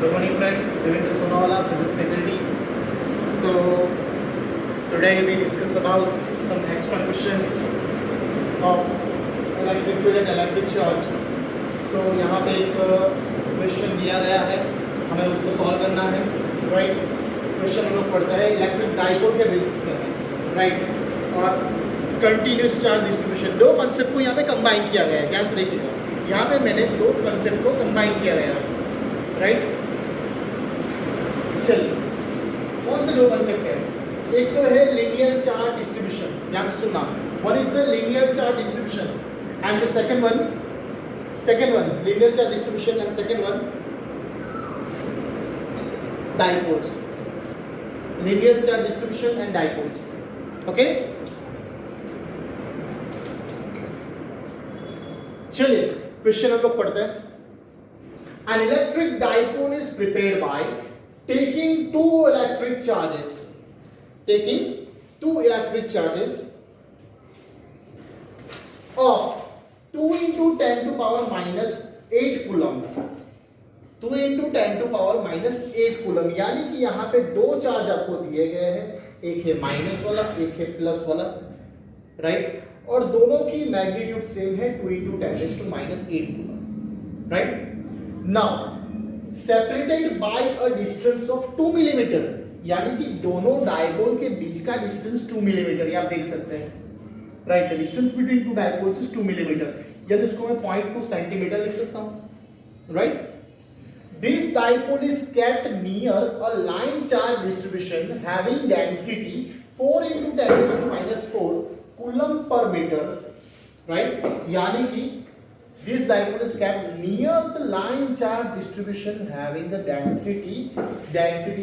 Good morning friends, Devendra Sonawala, physics faculty. So today we discuss about some extra questions of electric field and electric charge. So यहाँ पे एक question दिया गया है, हमें उसको सॉल्व करना है, राइट। क्वेश्चन हम लोग पढ़ता है इलेक्ट्रिक डाइपोल के बेसिस पर है, राइट। और कंटिन्यूस चार्ज डिस्ट्रीब्यूशन, दो कॉन्सेप्ट को यहाँ पे कंबाइन किया गया है। ध्यान से देखिएगा, यहाँ पे मैंने दो कॉन्सेप्ट को कंबाइन किया गया है, राइट। चलिए, कौन से दो कॉन्सेप्ट है? एक तो है लीनियर चार्ज डिस्ट्रीब्यूशन, ध्यान से सुनना। One is the linear charge distribution and the second one linear charge distribution and second one dipoles, linear charge distribution and dipoles. Okay, चलिए क्वेश्चन हम लोग पढ़ते हैं। An electric dipole is prepared by taking two electric charges of 2 into 10 to power minus 8 coulomb, 2 into 10 to power minus 8 coulomb। यानी कि यहाँ पे दो चार्ज आपको दिए गए हैं, एक है माइनस वाला, एक है प्लस वाला, राइट। और दोनों की मैग्नीट्यूड सेम है, 2 into 10 to minus 8 coulomb, right. Now separated by a distance of 2 millimeter, यानी कि दोनों डायपोल के बीच का डिस्टेंस 2 मिलीमीटर, ये आप देख सकते हैं, right. The distance between two dipoles is 2 millimetre, यानी इसको मैं 0.2 सेंटीमीटर लिख सकता हूं, right. This dipole is kept near a line charge distribution having density 4 into 10⁻⁴ coulomb per metre, right. यानी कि this dipole is kept near the line charge distribution having the density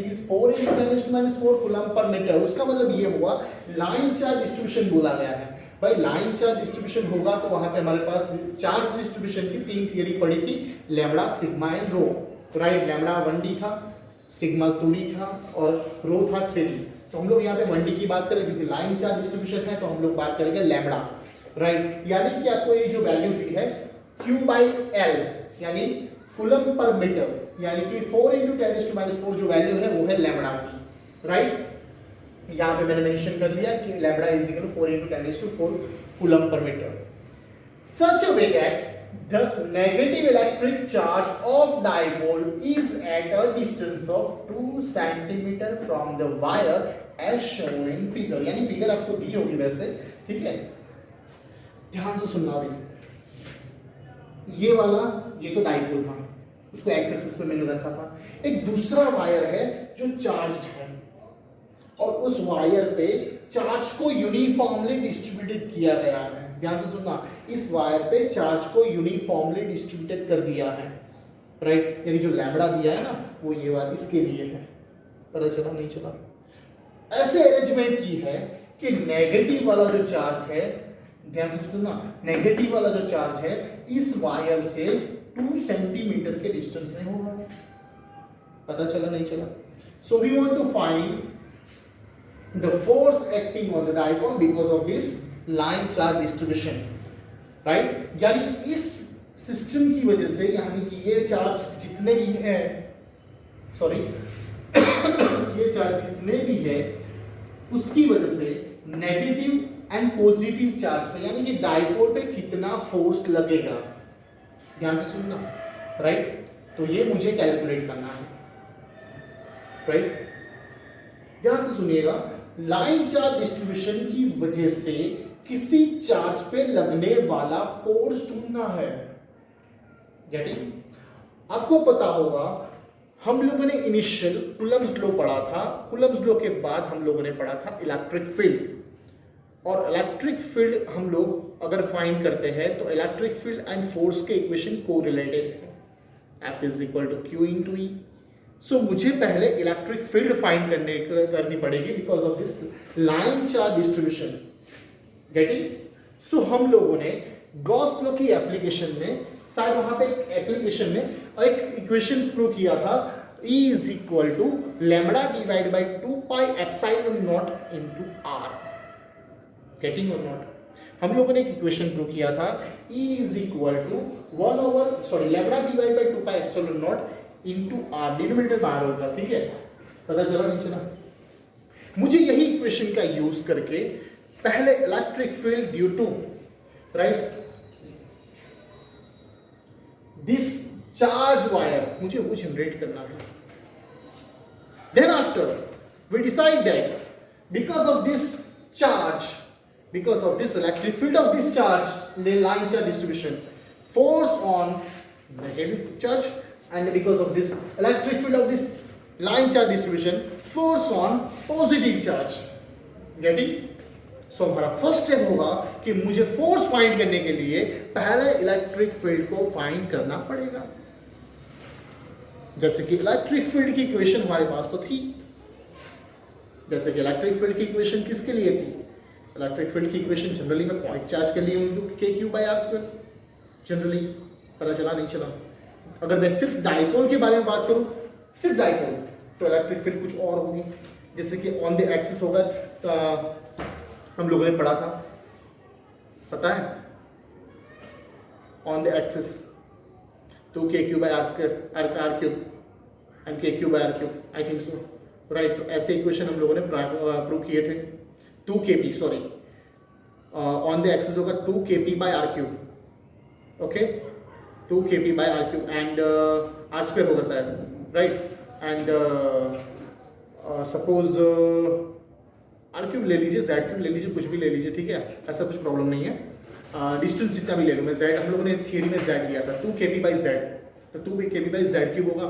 is 4 into 10⁻⁴ coulomb per metre. उसका मतलब ये हुआ line charge distribution बोला गया है। भाई लाइन चार्ज डिस्ट्रीब्यूशन होगा तो वहां पे हमारे पास चार्ज डिस्ट्रीब्यूशन की तीन थियरी पड़ी थी, lambda, sigma and rho, right. Lambda 1D था, सिग्मा 2D था और रो था 3D। तो हम लोग यहाँ पे 1D की बात करें क्योंकि लाइन चार्ज डिस्ट्रीब्यूशन है, तो हम लोग बात करेंगे लैम्बडा, राइट। यानी कि आपको ये जो वैल्यू दी है Q/L यानी कूलम पर मीटर, यानी कि 4 into 10⁻⁴ जो वैल्यू है वो है लैम्बडा की, राइट। यहाँ पे मैंने मेंशन कर दिया कि lambda is equal to 4 into 10⁻⁴ coulomb per metre. Such a way that the negative electric charge of dipole is at a distance of 2 centimeter from the wire as shown in figure। यानी figure आपको दी होगी वैसे, ठीक है। ध्यान से सुनना भी, ये वाला ये तो डाइपोल था, उसको एक्स एक्सिस पे मैंने रखा था। एक दूसरा वायर है जो चार्ज्ड है और उस वायर पे चार्ज को यूनिफॉर्मली डिस्ट्रीब्यूटेड किया गया है। ध्यान से सुनना, इस वायर पे चार्ज को यूनिफॉर्मली डिस्ट्रीब्यूटेड कर दिया है, राइट। यानी जो लैम्बडा दिया है ना वो ये वाला इसके लिए है। पता चला नहीं चला? ऐसे अरेंजमेंट की है कि नेगेटिव वाला जो चार्ज है, ध्यान से सुनना, नेगेटिव वाला जो चार्ज है इस वायर से 2 सेंटीमीटर के डिस्टेंस में होगा। पता चला नहीं चला? So we want to find the force acting on the dipole because of this line charge distribution, right. यानी इस सिस्टम की वजह से, यानी कि ये चार्ज जितने भी है, सॉरी ये चार्ज जितने भी है उसकी वजह से नेगेटिव एंड पॉजिटिव चार्ज पे, यानी कि डाइपोल पे कितना फोर्स लगेगा, ध्यान से सुनना, राइट। तो ये मुझे कैलकुलेट करना है, राइट। ध्यान से सुनिएगा, लाइन चार्ज डिस्ट्रीब्यूशन की वजह से किसी चार्ज पे लगने वाला फोर्स ढूंढना है। गेटिंग? आपको पता होगा हम लोगों ने इनिशियल कूलम्स लॉ पढ़ा था, कूलम्स लॉ के बाद हम लोगों ने पढ़ा था इलेक्ट्रिक फील्ड। और इलेक्ट्रिक फील्ड हम लोग अगर फाइंड करते हैं तो इलेक्ट्रिक फील्ड एंड फोर्स के इक्वेशन कोरिलेटेड है, F is equal to Q into E। So मुझे पहले इलेक्ट्रिक फील्ड फाइंड करनी पड़ेगी because of this line charge distribution. Getting? So हम लोगों ने गॉस लॉ की एप्लीकेशन में, शायद वहां पे एक एप्लीकेशन में एक इक्वेशन प्रूव किया था, E is equal to lambda divide by 2πε0 into R। Getting और नॉट? हम लोगों ने एक इक्वेशन प्रूव किया था, E is equal to lambda divide by 2πε0 into R, denominator बाहर होगा, ठीक है, पता चला नहीं चला। मुझे यही इक्वेशन का यूज करके पहले electric field due to right this charge wire मुझे वो जनरेट करना है। Then after we decide that because of this charge, because of this electric field of this charge, the line charge distribution, force on negative charge, and because of this electric field of this line charge distribution, force on positive charge. Getting? So हमारा first step होगा कि मुझे force find करने के लिए पहले electric field को find करना पड़ेगा। जैसे कि इलेक्ट्रिक फील्ड की इक्वेशन हमारे पास तो थी, जैसे कि इलेक्ट्रिक फील्ड की इक्वेशन किसके लिए थी? इलेक्ट्रिक फील्ड की इक्वेशन जनरली मैं पॉइंट चार्ज के लिए हूँ, k q by r square, generally पता चला नहीं चला। अगर मैं सिर्फ डाइपोल के बारे में बात करूँ, सिर्फ डाइपोल, तो इलेक्ट्रिक फील्ड कुछ और होगी, जैसे कि ऑन द एक्सिस होगा, हम लोगों ने पढ़ा था, पता है, on the axis 2k³ by r square r cube and k³ by r cube, I think so, right. तो ऐसे इक्वेशन हम लोगों ने प्रूव किए थे। 2kp, sorry, on the axis होगा 2kp by r cube, okay, 2kp by r cube and r square होगा शायद, right. And suppose r cube ले लीजिए, जेड क्यूब ले लीजिए, कुछ भी ले लीजिए, ठीक है, ऐसा कुछ प्रॉब्लम नहीं है। डिस्टेंस जितना भी ले लूँ मैं, जेड हम लोगों ने थियरी में जेड लिया था 2kp बाई जेड, तो 2kp बाई जेड क्यूब होगा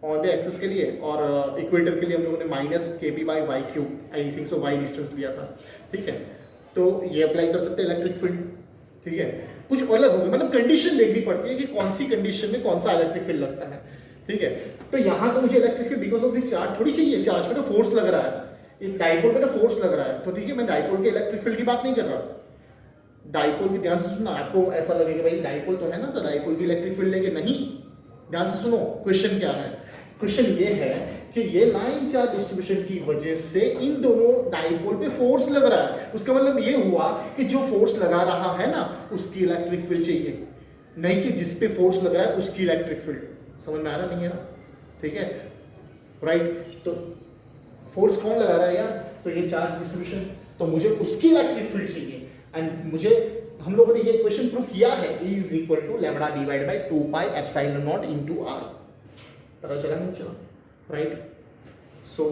ऑन द एक्सिस के लिए, और इक्वेटर के लिए हम लोगों ने -kp by y cube, I think so y distance लिया था, ठीक है। तो ये अप्लाई कर सकते हैं इलेक्ट्रिक फील्ड, ठीक है। कुछ अलग होगा, मतलब कंडीशन देखनी पड़ती है कि कौन सी कंडीशन में कौन सा इलेक्ट्रिक फील्ड लगता है, ठीक है। तो यहाँ तो मुझे electric field because of this charge थोड़ी चाहिए, चार्ज पे तो फोर्स लग रहा है, डाइपोल पे तो फोर्स लग रहा है, तो ठीक है, मैं डाइपोल के इलेक्ट्रिक फील्ड की बात नहीं कर रहा। डाइपोल की ध्यान से सुनना, आपको ऐसा लगेगा भाई डाइपोल तो है ना, तो डाइपोल की इलेक्ट्रिक फील्ड लेंगे, नहीं, ध्यान से सुनो क्वेश्चन क्या है। क्वेश्चन ये है कि ये लाइन चार्ज डिस्ट्रीब्यूशन की वजह से इन दोनों डाइपोल पे फोर्स लग रहा है, उसका मतलब ये हुआ कि जो फोर्स लगा रहा है ना उसकी इलेक्ट्रिक फील्ड चाहिए, नहीं कि जिस पे फोर्स लग रहा है उसकी इलेक्ट्रिक फील्ड। समझ में आ रहा नहीं है ना, ठीक है, राइट। तो फोर्स कौन लगा रहा है यार, तो ये चार्ज डिस्ट्रीब्यूशन, तो मुझे उसकी इलेक्ट्रिक फील्ड चाहिए, एंड मुझे, हम लोगों ने ये इक्वेशन प्रूव किया है, E is equal to lambda divide by 2 pi epsilon naught into r, पता चला नहीं चला, राइट। सो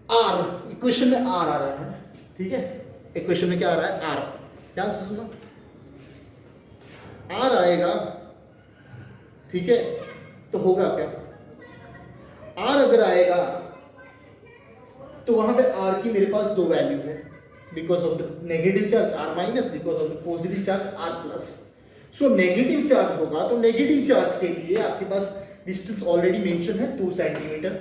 आर, इक्वेशन में आर आ रहा है, ठीक है, इक्वेशन में क्या आ रहा है, आर, ध्यान से सुनो, आर आएगा, ठीक है, तो होगा क्या, आर अगर आएगा तो वहां पे आर की मेरे पास दो वैल्यू है, because of the negative charge r minus, because of the positive charge r plus. So negative charge होगा तो नेगेटिव चार्ज के लिए आपके पास डिस्टेंस ऑलरेडी मेंशन है 2 सेंटीमीटर,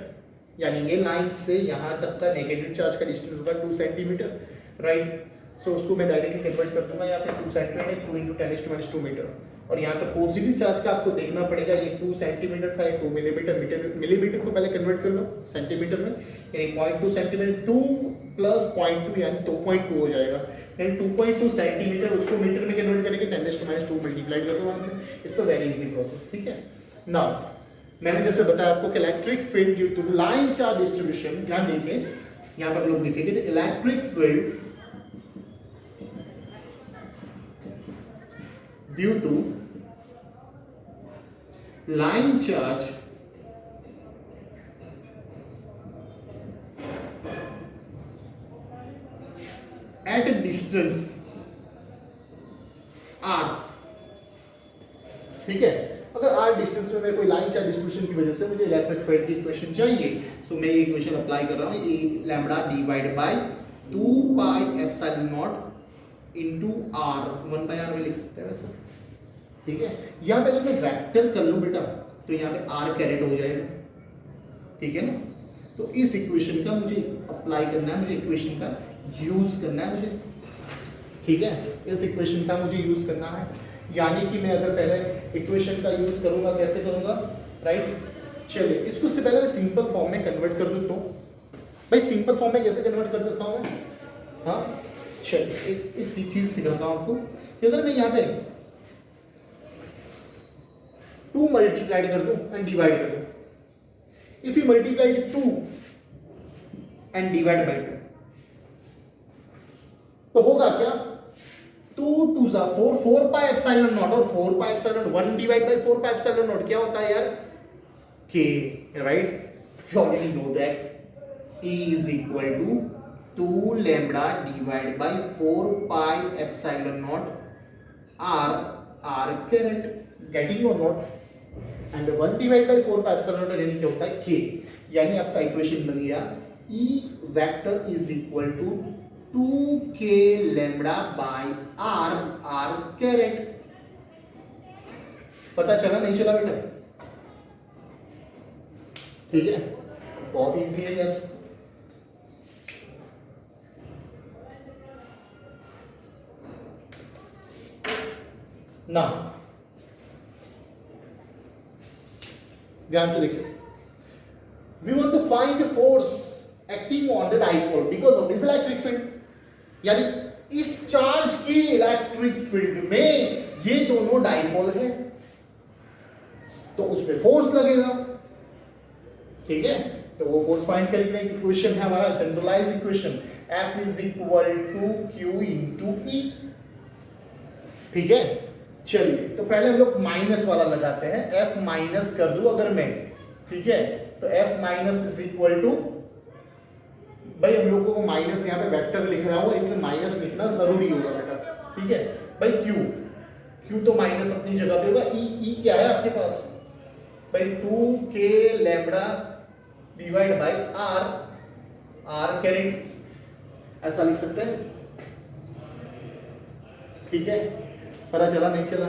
यानी ये लाइन से यहां तक का नेगेटिव चार्ज का डिस्टेंस होगा 2 सेंटीमीटर, राइट। सो उसको मैं डायरेक्टली कन्वर्ट कर दूंगा, यहाँ पे 2 सेंटीमीटर 2 × 10⁻² मीटर, और यहाँ पे पॉजिटिव चार्ज का आपको देखना पड़ेगा, ये 2 सेंटीमीटर था, 2 मिलीमीटर, मिलीमीटर को पहले कन्वर्ट कर लो सेंटीमीटर में, यानी 0.2 सेंटीमीटर, 2 + 0.2 यानी 2.2 हो जाएगा, यानी 2.2 सेंटीमीटर उसको मीटर में कन्वर्ट करके 10⁻² मल्टीप्लाइड कर दो, it's a very easy process, ठीक है। नाउ मैंने जैसे बताया आपको कि electric field due to line charge distribution, ध्यान देंगे यहाँ पर हम लोग लिखेंगे electric field due to line charge at a distance r, ठीक है। अगर r डिस्टेंस में मैं कोई लाइन चार्ज डिस्ट्रीब्यूशन की वजह से मुझे इलेक्ट्रिक फील्ड की इक्वेशन चाहिए, सो मैं ये इक्वेशन अप्लाई कर रहा हूँ, ये lambda divide by 2 pi epsilon naught into r, 1/r में लिख सकते हैं वैसे, ठीक है। यहाँ पे अगर मैं वेक्टर कर लूँ बेटा तो यहाँ पे r कैरेट हो जाएगा, ठीक है ना। तो इस इक्वेशन का मुझे अप्लाई करना है, मुझे इक्वेशन का यूज करना है मुझे, ठीक है, इस इक्वेशन का मुझे यूज करना है, यानी कि मैं अगर पहले इक्वेशन का यूज करूंगा, कैसे करूंगा, राइट। चलिए इसको से पहले मैं सिंपल फॉर्म में कन्वर्ट कर दूं, तो भाई सिंपल फॉर्म में कैसे कन्वर्ट कर सकता हूं मैं, हाँ चलिए एक चीज सिखाता हूं आपको। अगर मैं यहाँ पे 2 मल्टीप्लाइड कर दूं एंड डिवाइड कर दूं. If you multiplied 2 and divide by 2 तो होगा क्या? 2 2 जा 4, 4 पाई एप्सिलॉन नॉट, और 4 pi epsilon 1 divide bye 4 pi epsilon not क्या होता है यार? k, right? You already know that E is equal to 2 lambda divided by 4 pi epsilon naught r caret. Getting or not? And 1 divided by 4 pi epsilon naught यानी क्या होता है? k. यानी आपका इक्वेशन बन गया E vector is equal to 2k lambda by r caret. पता चला नहीं चला बेटा? ठीक है, बहुत इजी है यार. ना ध्यान से देखिए. We want to find force acting on the dipole because of this electric field. यानी इस चार्ज के इलेक्ट्रिक फील्ड में ये दोनों डाइपोल है तो उस पे फोर्स लगेगा. ठीक है, तो वो फोर्स फाइंड करने की इक्वेशन है हमारा generalise equation F is equal to Q into E. ठीक है, चलिए तो पहले हम लोग माइनस वाला लगाते हैं. F माइनस कर दूं अगर मैं, ठीक है, तो F minus is equal to, भाई हम लोगों को माइनस यहाँ पे वेक्टर लिख रहा हूँ इसलिए माइनस लिखना जरूरी होगा बेटा. ठीक है भाई, Q तो माइनस अपनी जगह पे होगा. E क्या है आपके पास भाई? 2k lambda divide by r caret, ऐसा लिख सकते हैं. ठीक है, पता चला नहीं चला?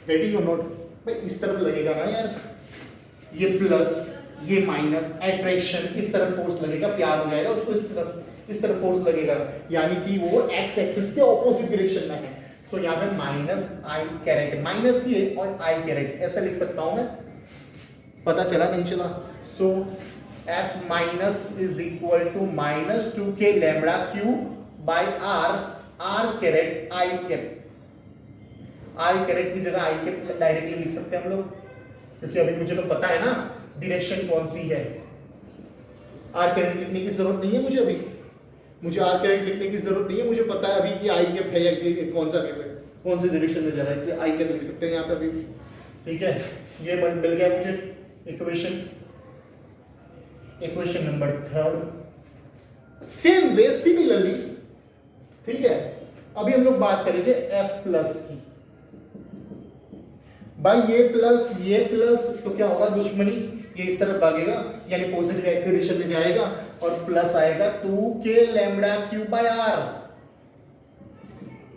गेटिंग और नोट? भाई इस तरफ लगेगा ना यार, ये प्लस ये माइनस, अट्रैक्शन, इस तरफ फोर्स लगेगा, प्यार हो जाएगा उसको, इस तरफ फोर्स लगेगा, यानी कि वो एक्स एक्सिस के ऑपोजिट डायरेक्शन में है. सो यहाँ पे माइनस आई कैरेट, माइनस ये और आई कैरेट ऐसे लिख सकता हूं मैं. पता चला नहीं चला? So F minus is equal to minus 2k lambda Q by r caret I cap. I caret की जगह आई कैप डायरेक्टली लिख सकते हैं हम लोग, क्योंकि अभी मुझे तो पता है ना डायरेक्शन कौन सी है. आर कैरेट लिखने की जरूरत नहीं है मुझे, अभी मुझे आर कैरेट लिखने की जरूरत नहीं है. मुझे पता है अभी कि आई कैप है या कौन सा कैप है, कौन सी डायरेक्शन में जा रहा है, इसलिए आई कैप लिख सकते हैं यहाँ पे अभी. ठीक है, ये मिल गया मुझे equation number 3. Same way similarly, ठीक है, अभी हम लोग बात करेंगे F प्लस की. भाई ये प्लस तो क्या होगा? दुश्मनी, ये इस तरफ भागेगा यानी पॉजिटिव एक्स डायरेक्शन में जाएगा, और प्लस आएगा 2k lambda Q by r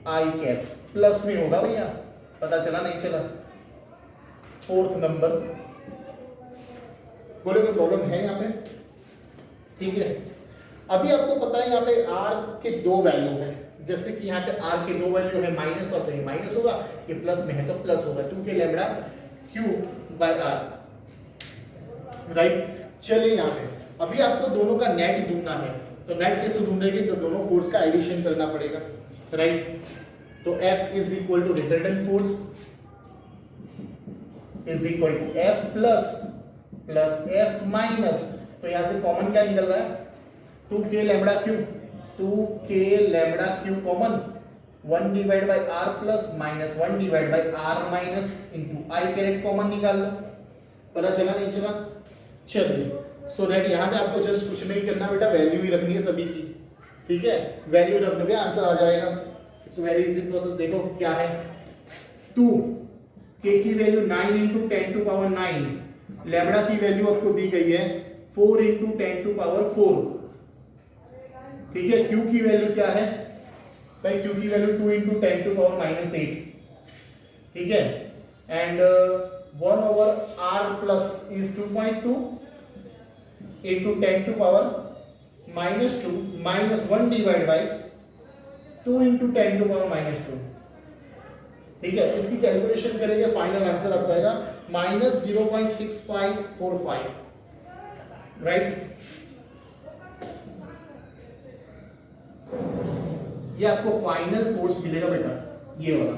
I cap. Plus में होगा भैया, पता चला नहीं चला? 4th number. बोले कोई प्रॉब्लम है यहाँ पे? ठीक है, अभी आपको पता है यहाँ पे r के दो वैल्यू है, जैसे कि यहाँ पे r के दो वैल्यू है माइनस और ये माइनस होगा, ये प्लस में है तो प्लस होगा 2k lambda Q by r. Right, चलिए यहाँ पे अभी आपको दोनों का नेट ढूंढना है. तो नेट कैसे ढूंढेंगे? तो दोनों फोर्स का एडिशन करना पड़ेगा. राइट, तो F is equal to resultant force is equal to F plus F minus, तो यहां से कॉमन क्या निकल रहा है? 2k lambda Q, 2k lambda Q common, 1 divide by r plus minus 1 divide by r minus into I caret common निकाल लो. पता चला नहीं चला? चलिए, सो दैट यहाँ पे आपको जस्ट कुछ नहीं करना बेटा, वैल्यू ही रखनी है सभी की. ठीक है, वैल्यू रख दोगे आंसर आ जाएगा. It's very easy process. देखो क्या है, 2k की value 9 into 10 to power 9, lambda की वैल्यू आपको दी गई है 4 इंटू 10 टू पावर 4. ठीक है, Q की वैल्यू क्या है भाई? Q की value 2 into 10 to power minus 8. ठीक है, and 1 over r plus is 2.2 into 10 to power minus 2 minus 1 divide by 2 into 10 to power minus 2. ठीक है, इसकी कैलकुलेशन करेंगे, फाइनल आंसर आपका आएगा माइनस 0.6545. राइट, ये आपको फाइनल फोर्स मिलेगा बेटा, ये वाला.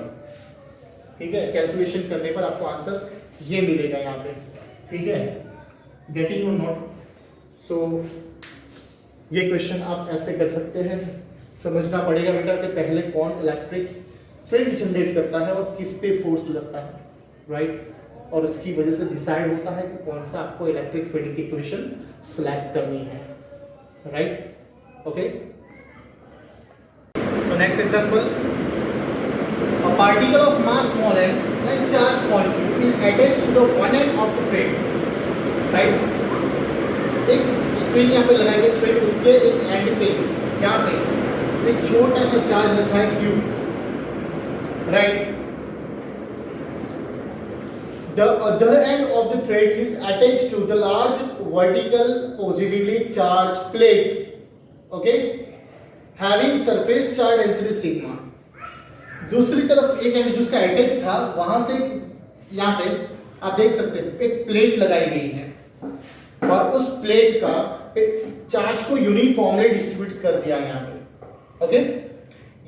ठीक है, कैलकुलेशन करने पर आपको आंसर ये मिलेगा यहाँ पे, ठीक है, गेटिंग और नॉट। सो ये क्वेश्चन आप ऐसे कर सकते हैं। समझना पड़ेगा बेटा कि पहले कौन इलेक्ट्रिक फील्ड जनरेट करता है और किस पे फोर्स लगता है, राइट, और उसकी वजह से डिसाइड होता है कि कौन सा आपको इलेक्ट्रिक फील्ड की इक्वेशन सिलेक्ट करनी है, right, okay. So next example, a particle of mass small m and charge small q is attached to the one end of the thread, right। एक स्ट्रिंग यहाँ पे लगाई गई, थ्रेड उसके एक एंड पे यहाँ पे एक छोटा सा चार्ज रखा है q, right। The other end of the thread is attached to the large vertical positively charged plates, okay, having surface charge density sigma। दूसरी तरफ एक एंड जिसका अटैच था वहां से यहाँ पे आप देख सकते हैं एक प्लेट लगाई गई है और उस प्लेट का चार्ज को यूनिफॉर्मली डिस्ट्रीब्यूट कर दिया यहाँ पे, ओके।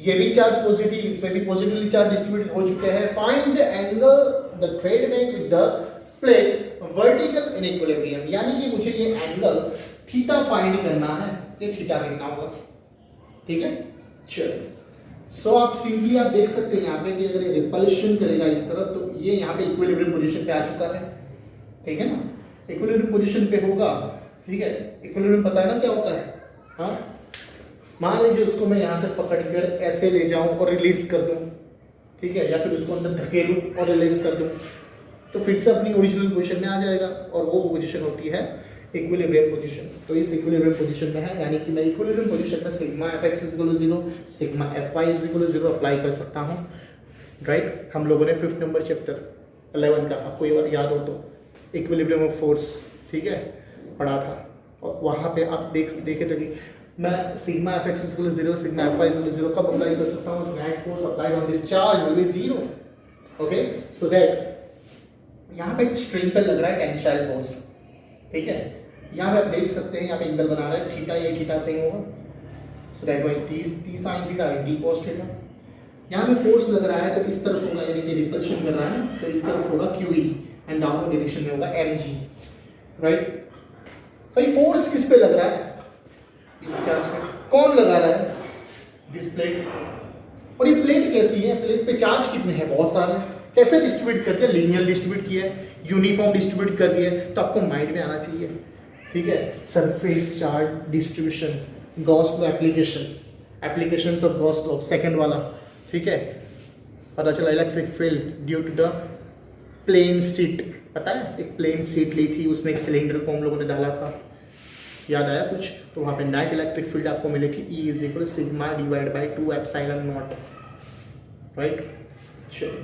ये भी चार्ज पॉजिटिव, इसमें भी पॉजिटिवली चार्ज डिस्ट्रीब्यूट हो चुके हैं। Find the angle the thread make with the plate vertical in equilibrium, यानी कि मुझे ये एंगल थीटा फाइंड करना है कि थीटा कितना होगा, ठीक है। चलो, सो आप सिंपली आप देख सकते हैं यहाँ पे कि अगर ये रिपल्शन करेगा इस तरफ तो ये यहाँ पे इक्विलिब्रियम पोजीशन पे आ चुका है, ठीक है ना, इक्विलिब्रियम पोजीशन पे होगा, ठीक है। इक्विलिब्रियम पता है ना क्या होता है, हाँ, मान लीजिए उसको मैं यहाँ से पकड़कर ऐसे ले जाऊं और रिलीज कर दूं, ठीक है, या फिर उसको अंदर धकेलूं और रिलीज कर दूं, तो फिर से अपनी ओरिजिनल पोजीशन में आ जाएगा और वो पोजीशन होती है इक्विलिब्रियम पोजीशन। तो इस इक्विलिब्रियम पोजीशन में है, यानी कि मैं इक्विलिब्रियम पोजीशन में sigma fx is equal to 0, sigma fy is equal to 0 apply कर सकता हूं, राइट। हम लोगों ने 5th नंबर चैप्टर 11 का, आपको ये याद हो तो, इक्विलिब्रियम ऑफ फोर्स, ठीक है, पढ़ा था, और वहां पे आप देखे थे कि मैं sigma fx is equal to 0, sigma fy is equal to 0 कब अप्लाई कर सकता हूं, net force applied on this charge will be 0, okay. So that यहाँ पे स्ट्रिंग पे लग रहा है टेंसाइल फोर्स, ठीक है। यहाँ पे आप देख सकते हैं, यहाँ पे एंगल बना रहा है थीटा, ये थीटा सेम होगा, so that bye 30 sin theta D cos theta. यहाँ पे फोर्स लग रहा है तो इस तरफ होगा, यानी कि रिपल्शन कर रहा है तो इस तरफ होगा QE एंड डाउनवर्ड डायरेक्शन में होगा mg, राइट। भाई फोर्स किस पे लग रहा है, इस चार्ज पे। कौन लगा रहा है, दिस प्लेट। और ये प्लेट कैसी है, प्लेट पे चार्ज कितने हैं, बहुत सारे। कैसे डिस्ट्रीब्यूट करते हैं, लीनियर डिस्ट्रीब्यूट किया है, यूनिफॉर्म डिस्ट्रीब्यूट कर दिया है, तो आपको माइंड में आना चाहिए, ठीक है। Surface charge distribution, Gauss law application, applications of Gauss law, second वाला, ठीक है। पता चला electric field due to the plane sheet, पता है, एक प्लेन सीट ली थी, उसमें एक सिलेंडर को हम लोगों ने डाला था, याद आया कुछ, तो वहाँ पे नेट इलेक्ट्रिक फील्ड आपको मिलेगी E is equal sigma divide by 2 epsilon not, right. चलो,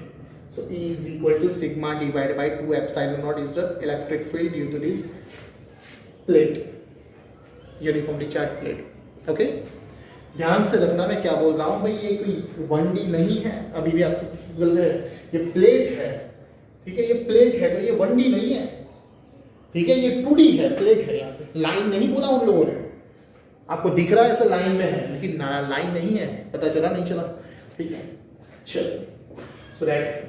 so E is equal to sigma divided by 2 epsilon naught is the electric field due to this plate, uniformly charged plate, okay। ध्यान से रखना मैं क्या बोल रहा हूँ भाई, ये कोई 1D नहीं है, अभी भी आपको बोल रहे हैं ये प्लेट है, ठीक है, ये प्लेट है तो ये 1D नहीं है, ठीक है, ये 2D है, प्लेट है। यहाँ पे लाइन नहीं बोला उन लोगों ने, आपको दिख रहा है ऐसा लाइन में है, लेकिन लाइन नहीं है, पता चला नहीं चला, ठीक है। चलो, so that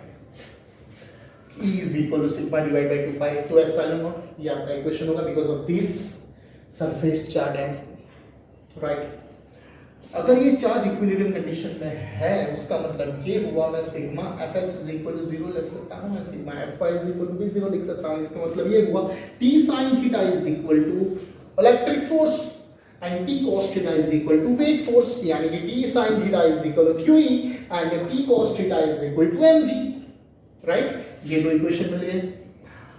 E is equal to sigma divided by 2 pi 2 epsilon naught, ये आपका इक्वेशन होगा because of this surface charge density, right. अगर ये चार्ज इक्विलिब्रियम कंडीशन में है, उसका मतलब ये हुआ मैं sigma fx is equal to 0 लिख सकता हूँ, मैं sigma fy is equal to भी 0 लिख सकता हूँ। इसका मतलब ये हुआ t sin theta is equal to electric force and t cos theta is equal to weight force, यानी कि t sin theta is equal to QE and t cos theta is equal to mg, right. ये दो equation मिल गए।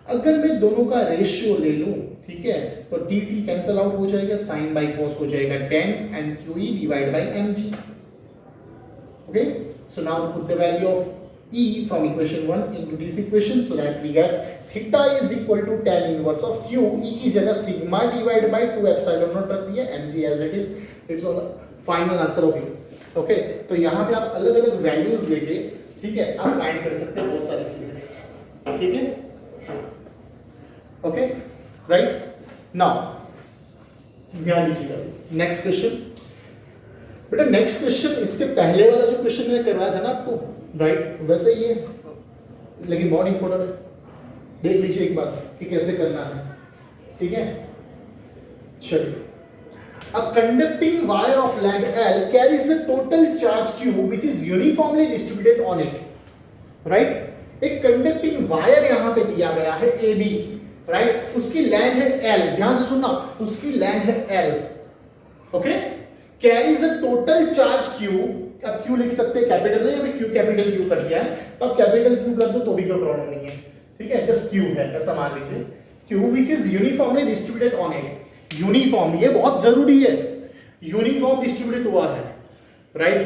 अगर मैं दोनों का ratio ले लूं, ठीक है, तो टी टी कैंसल आउट हो जाएगा, साइन बाई कॉस हो जाएगा 10 and QE divide by mg, okay. So now put the value of E from equation 1 into this equation so that we get theta is equal to tan inverse of Q, E की जगह sigma divided by 2 epsilon naught रख दिया, mg as it is, it's all final answer of E, okay। तो यहाँ पे आप अलग अलग वैल्यूज लेके, ठीक है, आप फाइंड कर सकते हैं बहुत सारी चीजें, ठीक है, ओके, राइट। नाउ ध्यान दीजिएगा, नेक्स्ट क्वेश्चन। बेटा नेक्स्ट क्वेश्चन इसके पहले वाला जो क्वेश्चन मैंने करवाया था ना आपको, राइट, वैसे ये लेकिन बहुत इंपॉर्टेंट है, देख लीजिए एक बार कि कैसे करना है, ठीक है। चलिए, a conducting wire of length L carries a total charge Q which is uniformly distributed on it, right? एक कंडक्टिंग वायर यहां पे दिया गया है AB, राइट? उसकी लेंथ है L, ध्यान से सुनना, उसकी लेंथ है L, okay? Carries a total charge Q, अब Q लिख सकते हैं कैपिटल में, अभी Q कैपिटल Q कर दिया है, तो अब कैपिटल Q कर दो तो भी कोई प्रॉब्लम नहीं है, ठीक है, जस्ट Q है, ऐसा मान लीजिए, Q which is uniformly distributed on it, uniform, ये बहुत जरूरी है, यूनिफॉर्म डिस्ट्रीब्यूटेड हुआ है, राइट?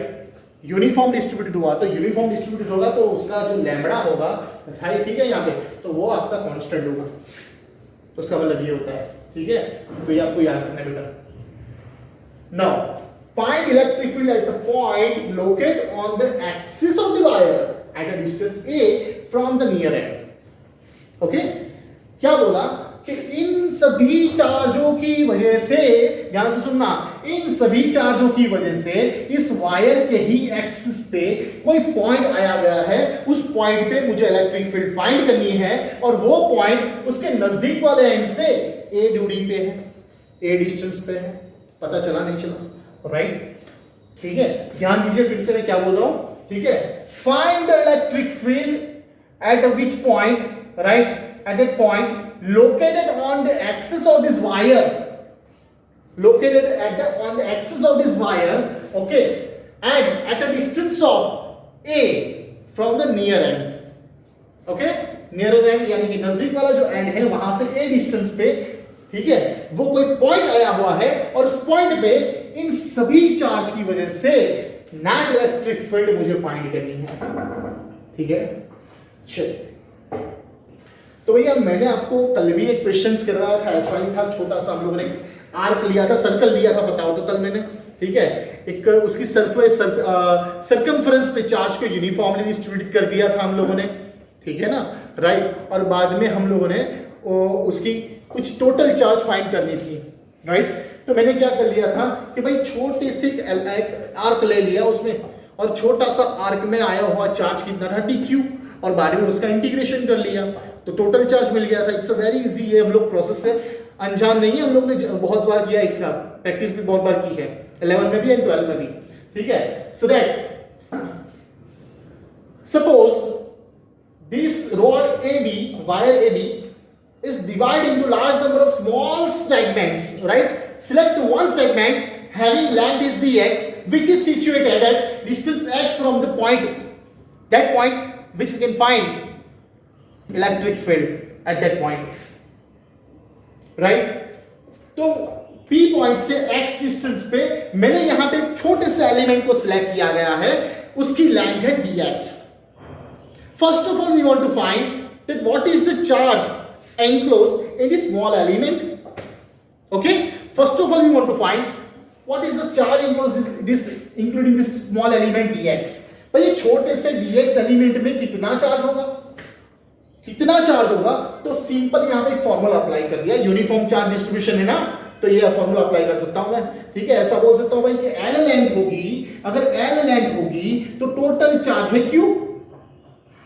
यूनिफॉर्म डिस्ट्रीब्यूटेड हुआ, तो यूनिफॉर्म डिस्ट्रीब्यूटेड होगा तो उसका जो लैम्बडा होगा, ठीक है, यहाँ पे तो वो आपका कांस्टेंट होगा, तो उसका मतलब ये होता है, ठीक है, तो ये आपको याद रखना बेटा। Now find electric field at a point located on the axis of the wire at a distance a from the near and, okay? क्या बोला कि इन सभी चार्जों की वजह से, ध्यान से सुनना, इन सभी चार्जों की वजह से इस वायर के ही एक्सिस पे कोई पॉइंट आया गया है, उस पॉइंट पे मुझे इलेक्ट्रिक फील्ड फाइंड करनी है, और वो पॉइंट उसके नजदीक वाले एंड से a दूरी पे है, a डिस्टेंस पे है, पता चला नहीं चला, राइट? ठीक है, ध्यान दीजिए, फिर से मैं क्या बोल रहा हूं, ठीक है? Find the electric field eight which point, right, at a point located on the axis of this wire, located on the axis of this wire, okay, and at a distance of a from the near end, okay, nearer end यानी कि नजदीक वाला जो and है वहां से a distance पे, ठीक है, वो कोई पॉइंट आया हुआ है, और उस पॉइंट पे इन सभी चार्ज की वजह से नेट इलेक्ट्रिक फील्ड मुझे फाइंड करनी है, ठीक है? चलिए, तो भैया मैंने आपको कल भी एक क्वेश्चंस करवाया था, ऐसा ही था, छोटा सा हम लोगों ने आर्क लिया था, सर्कल लिया था, बताओ तो कल मैंने, ठीक है, एक उसकी सर्कमफ्रेंस पे चार्ज को यूनिफॉर्मली डिस्ट्रीब्यूट कर दिया था हम लोगों ने, ठीक है ना, राइट? और बाद में हम लोगों ने उसकी कुछ टोटल चार्ज फाइंड करनी थी, राइट? तो मैंने क्या कर लिया था कि भाई छोटे से एक आर्क ले लिया उसमें, और छोटा सा आर्क में आया हुआ चार्ज कितना था, dq, और बाद में उसका इंटीग्रेशन कर लिया तो टोटल चार्ज मिल गया था। इट्स अ वेरी इजी, ये हम लोग प्रोसेस से अनजान नहीं है, हम लोग ने बहुत बार किया, इसका प्रैक्टिस भी बहुत बार की है, 11 में भी एंड 12 में भी, ठीक है? So that suppose this rod AB, wire AB is divided into large number of small segments, right? Select one segment having length is dx, which is situated at distance x from the point, that point which we can find electric field at that point, right? तो P point से x distance पे मैंने यहां पे एक छोटे से element को सिलेक्ट किया गया है, उसकी लेंथ है dx. First of all we want to find that what is the charge enclosed in this small element, okay? First of all we want to find what is the charge enclosed in this, including this small element dx. भाई छोटे से dx element में कितना charge होगा, कितना charge होगा? तो simple यहां पे एक फॉर्मूला अप्लाई कर दिया, यूनिफॉर्म चार्ज डिस्ट्रीब्यूशन है ना, तो ये फॉर्मूला अप्लाई कर सकता हूं मैं, ठीक है? ऐसा बोल सकता हूं भाई कि L लेंथ होगी, अगर L लेंथ होगी तो टोटल चार्ज है Q,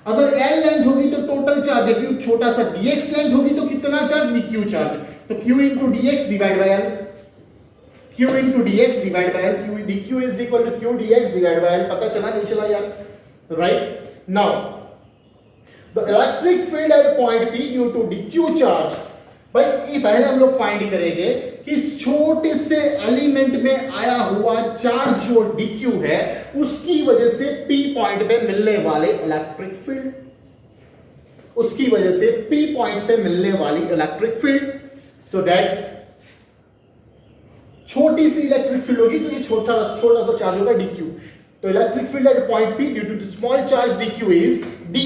अगर L लेंथ होगी तो टोटल चार्ज है Q, छोटा सा dx लेंथ होगी तो कितना चार्ज, dq चार्ज, तो Q into dx divided by L, Q into dx divided by L, Q dq is equal to Q dx divided by L. पता चला नहीं चला यार, right? Now the electric field at point P due to dq charge, भाई ये पहले हम लोग फाइंड करेंगे कि इस छोटे से एलिमेंट में आया हुआ चार्ज जो dq है उसकी वजह से P पॉइंट पे मिलने वाले इलेक्ट्रिक फील्ड, उसकी वजह से P पॉइंट पे मिलने वाली इलेक्ट्रिक फील्ड, सो दैट छोटी सी इलेक्ट्रिक फील्ड होगी क्योंकि छोटा सा चार्ज होगा dq, तो electric field at point P due to the small charge dq is d,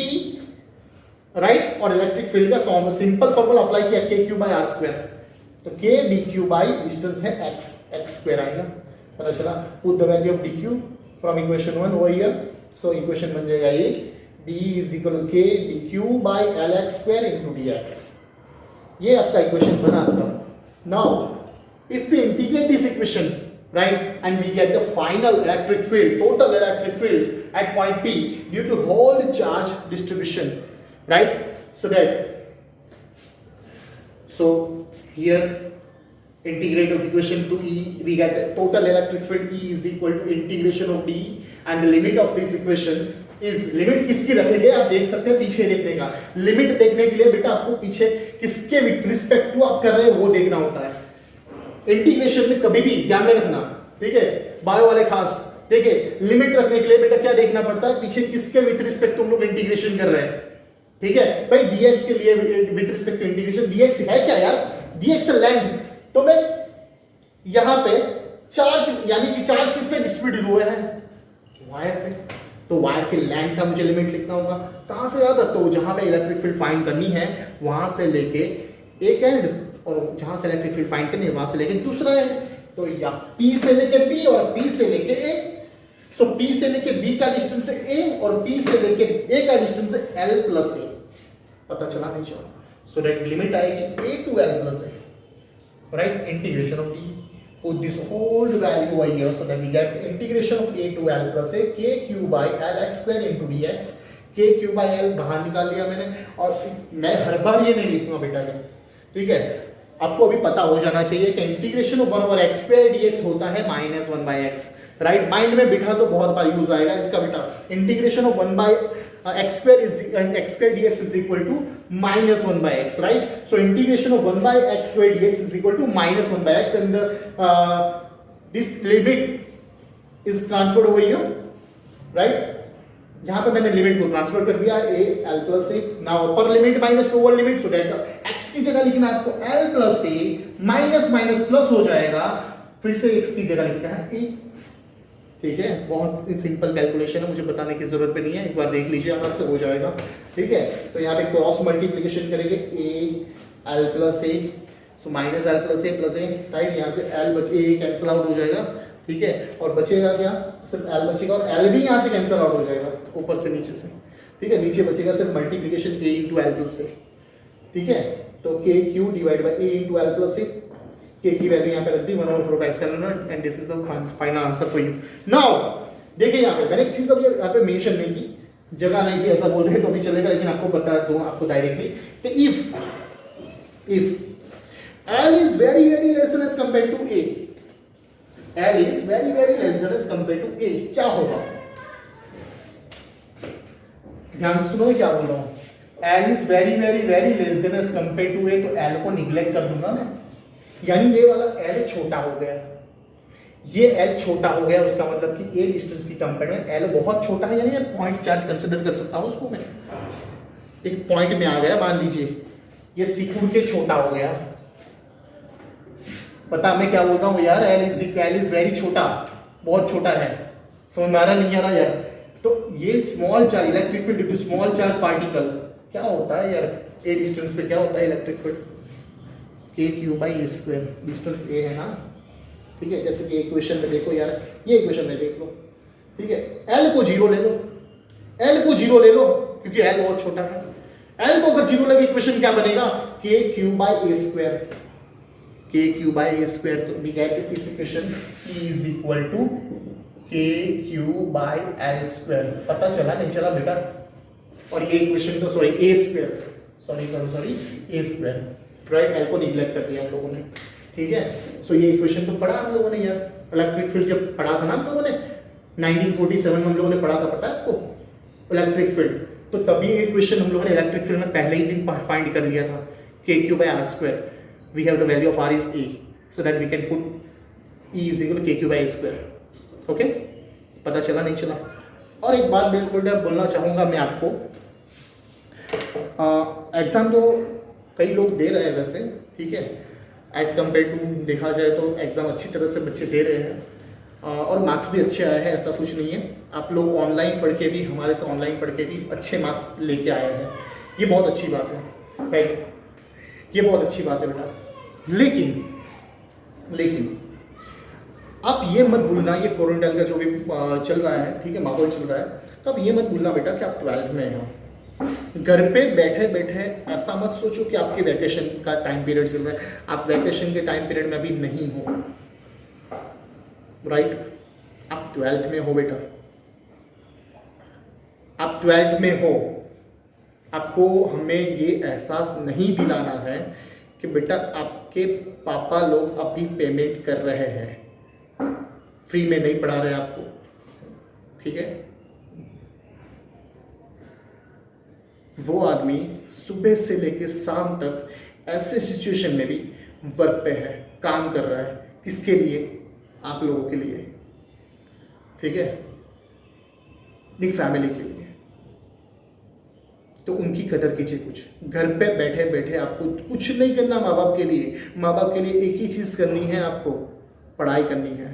right? और इलेक्ट्रिक फील्ड का सिंपल फॉर्मूला अप्लाई किया kq by r स्क्वायर, तो k dq by डिस्टेंस है x, x स्क्वायर आएगा, पता चला? Put the value of dq from equation 1 over here, so equation बन जाएगा ये d is equal to k dq by lx square into dx, ये आपका इक्वेशन बना था। Now if we integrate this equation, right, and we get the final electric field, total electric field at point P due to whole charge distribution, right? So here integrate of equation to E, we get the total electric field E is equal to integration of D, and the limit of this equation is, limit किसकी रखेंगे आप देख सकते हैं पीछे देखने का, limit देखने के लिए बेटा आपको पीछे किसके विथ रिस्पेक्ट टू आप कर रहे हैं वो देखना होता है। इंटीग्रेशन में कभी भी ध्यान में रखना, ठीक है, बायो वाले खास, देखिए लिमिट रखने के लिए बेटा क्या देखना पड़ता है, पीछे किसके विथ रिस्पेक्ट तुम लोग इंटीग्रेशन कर रहे हैं, ठीक है भाई। dx के लिए with respect to integration, dx है क्या यार, dx है लेंथ, तो मैं यहां पे चार्ज यानी कि चार्ज किस पे डिस्ट्रीब्यूट हुए हैं, वायर पे, तो वायर के लेंथ का मुझे लिमिट लिखना होगा। कहां से याद है, तो जहां पे इलेक्ट्रिक फील्ड फाइंड करनी है वहां से लेके एक एंड, और जहां से इलेक्ट्रिक फील्ड फाइंड करनी है वहां से लेके दूसरा एंड, तो या P से लेके P और P से लेके A, सो P से लेके B का डिस्टेंस है A और P से लेके A का डिस्टेंस है L प्लस A, पता चला नहीं चला, सो दैट लिमिट आएगी A to L plus A, right? Integration of D, put this whole value over here so that we get the integration of A to L plus A, K Q by L x square into dx, K Q by L बाहर निकाल लिया मैंने, और मैं हर बार ये नहीं लिखूंगा बेटा के, ठीक है, आपको अभी पता हो जाना चाहिए कि integration of 1 over x square dx होता है -1 by x, राइट? माइंड में बिठा तो बहुत बार यूज आएगा इसका बेटा, integration of 1 by x square is x square dx is equal to -1 by x, right? So integration of 1 by x square dx is equal to -1 by x, and this limit is transferred over here, right? यहाँ पे मैंने limit को transfer कर दिया a l plus a, now upper limit minus lower limit, so that x की जगह लिखना है आपको l plus a, minus minus plus हो जाएगा, फिर से x की जगह लिखना है a, ठीक है, बहुत ही सिंपल कैलकुलेशन है, मुझे बताने की जरूरत भी नहीं है, एक बार देख लीजिए आराम से हो जाएगा, ठीक है। तो यहाँ पे क्रॉस मल्टीप्लिकेशन करेंगे a l plus a, so minus l plus a plus a, right, यहाँ से l बचे a कैंसिल आउट हो जाएगा, ठीक है, और बचेगा क्या, सिर्फ l बचेगा, और l भी यहाँ से कैंसिल आउट हो जाएगा ऊपर से नीचे से, ठीक है, नीचे बचेगा सिर्फ multiplication a into L plus a, ठीक है, तो k q divide by a into L plus a, k की वैल्यू यहाँ पे रख दी 1/4 epsilon not, and this is the final answer for you. Now देखिए यहाँ पे मैंने एक चीज अभी यहाँ पे मेंशन नहीं की, जगह नहीं थी ऐसा बोलते हैं तो भी चलेगा, लेकिन आपको बता दूं आपको डायरेक्टली कि if l is very very less than as compared to a, l is very very less than as compared to a, क्या होगा, ध्यान से सुनो क्या बोल रहा हूं, l is very very very less than as compared to a, तो l को निगलेक्ट कर दूंगा मैं, यानी ये वाला l छोटा हो गया, ये l छोटा हो गया, उसका मतलब कि a डिस्टेंस की कंपेयर में l बहुत छोटा है, यानी मैं पॉइंट चार्ज कंसीडर कर सकता हूं उसको, मैं एक पॉइंट में आ गया, मान लीजिए ये सिकुड़ के छोटा हो गया, पता मैं क्या बोल रहा हूँ यार, l is वेरी छोटा, बहुत छोटा है, समझ में आ रहा नहीं आ रहा यार, तो ये small charge electric field due to small charge particle क्या होता है यार, a डिस्टेंस पे क्या होता है electric field, k q by a square, distance a है ना, ठीक है, जैसे कि इक्वेशन में देखो यार, ये इक्वेशन में देख लो, ठीक है, l को 0 ले लो, l को 0 ले लो क्योंकि l बहुत छोटा है, l को अगर 0 लगे इक्वेशन क्या बनेगा, k q by a square, k q by a square, तो we get this equation E is equal to k q by l square, पता चला नहीं चला बेटा, और ये इक्वेशन तो sorry a square, sorry a square, right, l को निगलेक्ट कर दिया हम लोगों ने, ठीक है, सो ये इक्वेशन तो पढ़ा हम लोगों ने यार, इलेक्ट्रिक फील्ड जब पढ़ा था ना हम लोगों ने 1947 में हम लोगों ने पढ़ा था, पता है आपको इलेक्ट्रिक फील्ड, तो तभी ये इक्वेशन हम लोगों ने इलेक्ट्रिक फील्ड में पहले ही दिन फाइंड कर लिया था, k q by r square, we have the value of r is a, so that we can put E is equal to k q by a square, okay, पता चला नहीं चला। और एक बात बिल्कुल बोलना चाहूँगा मैं आपको, एग्ज़ाम तो कई लोग दे रहे हैं वैसे, ठीक है, एज कम्पेयर टू देखा जाए तो एग्ज़ाम अच्छी तरह से बच्चे दे रहे हैं, और मार्क्स भी अच्छे आए हैं, ऐसा कुछ नहीं है, आप लोग ऑनलाइन पढ़ के भी, हमारे से ऑनलाइन पढ़ के भी अच्छे मार्क्स लेके आए हैं, ये बहुत अच्छी बात है, राइट, ये बहुत अच्छी बात है बेटा, लेकिन आप ये मत भूलना, ये कोरोना का जो भी चल रहा है, ठीक है, माहौल चल रहा है, तो आप ये मत भूलना बेटा कि आप 12th में हो, घर पे बैठे बैठे ऐसा मत सोचो कि आपके वैकेशन का टाइम पीरियड चल रहा है, आप वैकेशन के टाइम पीरियड में अभी नहीं हो, राइट, आप 12th में हो बेटा, आप 12th में हो, आपको हमें ये एहसास नहीं दिलाना है कि बेटा आपके पापा लोग अभी पेमेंट कर रहे हैं, फ्री में नहीं पढ़ा रहे आपको, ठीक है। वो आदमी सुबह से लेकर शाम तक ऐसे सिचुएशन में भी वर्क पे है, काम कर रहा है, किसके लिए? आप लोगों के लिए, ठीक है, अपनी फैमिली के लिए। तो उनकी कदर कीजिए। कुछ घर पे बैठे बैठे आपको कुछ नहीं करना माँ बाप के लिए। माँ बाप के लिए एक ही चीज़ करनी है, आपको पढ़ाई करनी है,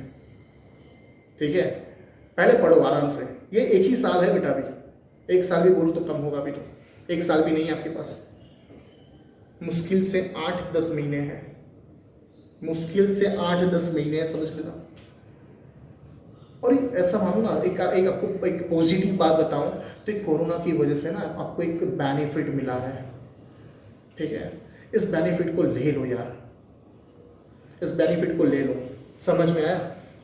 ठीक है। पहले पढ़ो आराम से, ये एक ही साल है बेटा, अभी 1 साल भी बोलूँ तो कम होगा, अभी तो 1 साल भी नहीं है आपके पास, मुश्किल से 8-10 महीने हैं, मुश्किल से 8-10 महीने हैं, समझ लेना। और ऐसा मानो ना, एक आपको एक पॉजिटिव बात बताऊं तो एक कोरोना की वजह से ना आपको एक बेनिफिट मिला है, ठीक है। इस बेनिफिट को ले लो यार, इस बेनिफिट को ले लो, समझ में आया,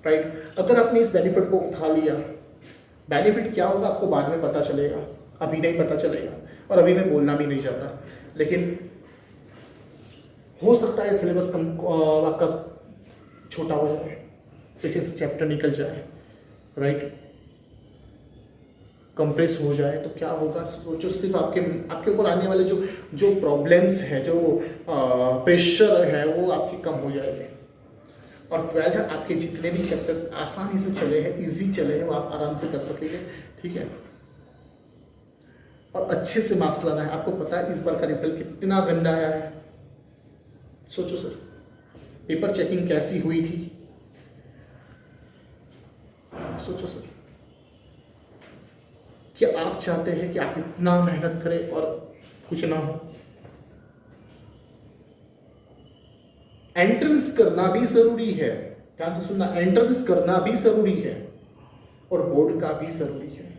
राइट। अगर आपने इस बेनिफिट को उठा लिया, बेनिफिट क्या होगा आपको बाद में पता चलेगा, अभी नहीं पता चलेगा, और अभी मैं बोलना भी नहीं चाहता, लेकिन हो सकता है सिलेबस कम आपका छोटा हो जाए, पीछे से चैप्टर निकल जाए, राइट, कंप्रेस हो जाए, तो क्या होगा सोचो। सिर्फ आपके ऊपर आने वाले जो प्रॉब्लम्स है, जो प्रेशर है, वो आपके कम हो जाएंगे। और 12 आपके जितने भी चैप्टर्स आसानी से चले हैं, इजी चले हैं, वो आप आराम से कर सकेंगे, ठीक है। और अच्छे से मार्क्स लाना है। आपको पता है इस बार का रिजल्ट कितना गंदा आया है, सोचो सर, पेपर चेकिंग कैसी हुई थी, सोचो सर। क्या आप चाहते हैं कि आप इतना मेहनत करें और कुछ ना हो? एंट्रेंस करना भी जरूरी है, ध्यान से सुनना, एंट्रेंस करना भी जरूरी है और बोर्ड का भी जरूरी है।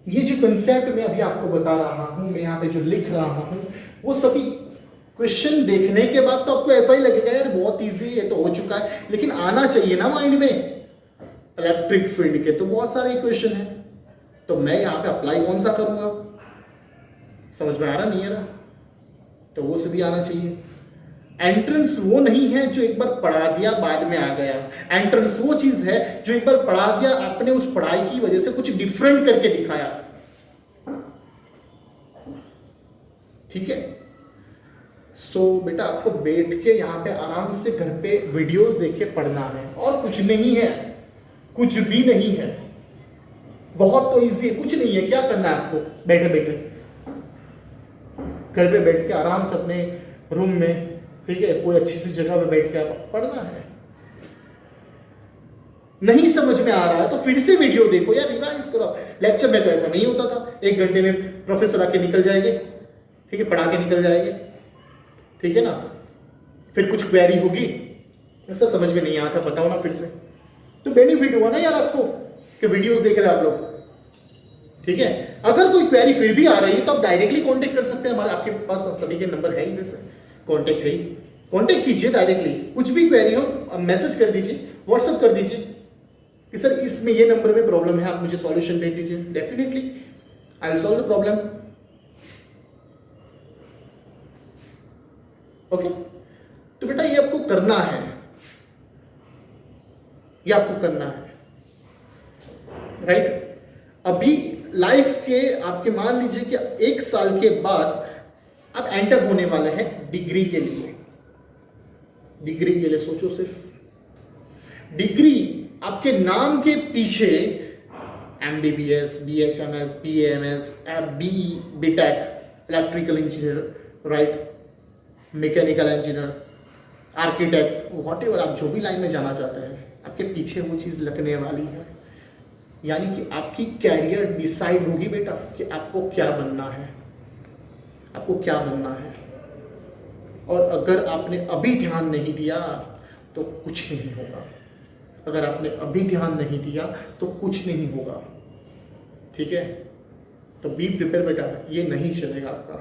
ये जो कंसेप्ट मैं अभी आपको बता रहा हूं, मैं यहाँ पे जो लिख रहा हूं, वो सभी क्वेश्चन देखने के बाद तो आपको ऐसा ही लगेगा यार बहुत इजी है, तो हो चुका है, लेकिन आना चाहिए ना माइंड में। इलेक्ट्रिक फील्ड के तो बहुत सारे इक्वेशन है, तो मैं यहाँ पे अप्लाई कौन सा करूंगा? समझ में आ रहा नहीं है रहा? तो वो से भी आना चाहिए। एंट्रेंस वो नहीं है जो एक बार पढ़ा दिया बाद में आ गया। एंट्रेंस वो चीज है जो एक बार पढ़ा दिया, आपने उस पढ़ाई की वजह से कुछ डिफरेंट करके दिखाया, ठीक है। सो बेटा आपको बैठ के यहाँ पे आराम से घर पे वीडियोस देख के पढ़ना है, और कुछ नहीं है, कुछ भी नहीं है, बहुत तो इजी है, कुछ नहीं है। क्या करना है आपको? बैठे बैठे घर पे बैठ के आराम से अपने रूम में, ठीक है, कोई अच्छी सी जगह पे बैठ के आप पढ़ना है। नहीं समझ में आ रहा है तो फिर से वीडियो देखो या रिवाइज करो। लेक्चर में तो ऐसा नहीं होता था, 1 घंटे में प्रोफेसर आके निकल जाएंगे, ठीक है, पढ़ा के निकल जाएंगे, ठीक है ना। फिर कुछ क्वेरी होगी, ऐसा समझ में नहीं आता, बताओ ना फिर से, तो बेनिफिट हुआ ना यार आपको कि वीडियोस देख रहे हैं आप लोग, ठीक है। अगर कोई क्वेरी फिर भी आ रही है तो आप डायरेक्टली कांटेक्ट कर सकते हैं, हमारे आपके पास सभी के नंबर है ही, वैसे कांटेक्ट है ही, कांटेक्ट कीजिए डायरेक्टली। कुछ भी क्वेरी हो मैसेज कर दीजिए, व्हाट्सएप कर दीजिए कि सर इसमें ये नंबर में प्रॉब्लम है, आप मुझे सॉल्यूशन भेज दीजिए, definitely I will solve the problem, okay. तो बेटा ये आपको करना है, ये आपको करना है, राइट। अभी लाइफ के आपके मान लीजिए कि 1 साल के बाद आप एंटर होने वाले हैं डिग्री के लिए। डिग्री के लिए सोचो, सिर्फ डिग्री, आपके नाम के पीछे MBBS, BHMS, BAMS, BE, BTech, electrical engineer, right, mechanical engineer, architect, whatever आप जो भी लाइन में जाना चाहते हैं, आपके पीछे वो चीज़ लगने वाली है। यानी कि आपकी कैरियर डिसाइड होगी बेटा कि आपको क्या बनना है, आपको क्या बनना है। और अगर आपने अभी ध्यान नहीं दिया तो कुछ नहीं होगा, अगर आपने अभी ध्यान नहीं दिया तो कुछ नहीं होगा, ठीक है। तो बी प्रिपेयर बेटा, ये नहीं चलेगा आपका,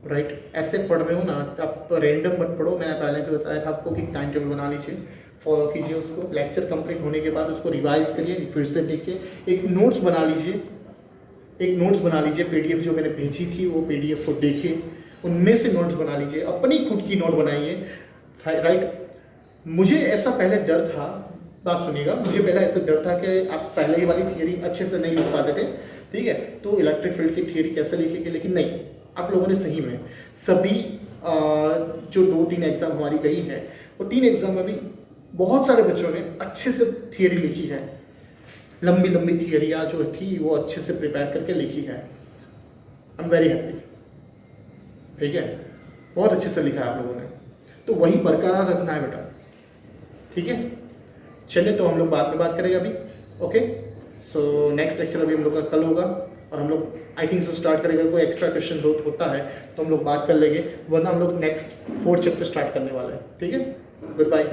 राइट। ऐसे पढ़ रहे हो ना आप, रैंडम मत पढ़ो। मैंने पहले भी बताया था आपको कि टाइम टेबल बना लीजिए, फॉलो कीजिए उसको, लेक्चर कंप्लीट होने के बाद उसको रिवाइज करिए, फिर से देखिए, एक नोट्स बना लीजिए, एक नोट्स बना लीजिए, पीडीएफ जो मैंने भेजी थी वो पीडीएफ को देखिए, उनमें से नोट्स बना लीजिए, अपनी खुद की नोट बनाइए, राइट। मुझे ऐसा पहले डर था, बात सुनिएगा, मुझे पहले ऐसा डर था कि आप पहले ही वाली थियरी अच्छे से नहीं लिख पाते थे, ठीक है, तो इलेक्ट्रिक फील्ड की थियरी कैसे लिखेंगे, लेकिन नहीं, आप लोगों ने सही में सभी जो 2-3 एग्ज़ाम हमारी गई है, वो 3 एग्ज़ाम में भी बहुत सारे बच्चों ने अच्छे से थियरी लिखी है, लंबी लंबी थियरियाँ जो थी वो अच्छे से प्रिपेयर करके लिखी है। आई एम वेरी हैप्पी, ठीक है, बहुत अच्छे से लिखा है आप लोगों ने, तो वही बरकरार रखना है बेटा, ठीक है। चलिए, तो हम लोग बाद में बात करेंगे अभी, ओके। सो नेक्स्ट लेक्चर अभी हम लोग का कल होगा, और हम लोग आई थिंक सो स्टार्ट करेंगे, कोई एक्स्ट्रा क्वेश्चन होता है तो हम लोग बात कर लेंगे, वरना हम लोग नेक्स्ट 4th चैप्टर स्टार्ट करने वाले हैं, ठीक है। Good bye.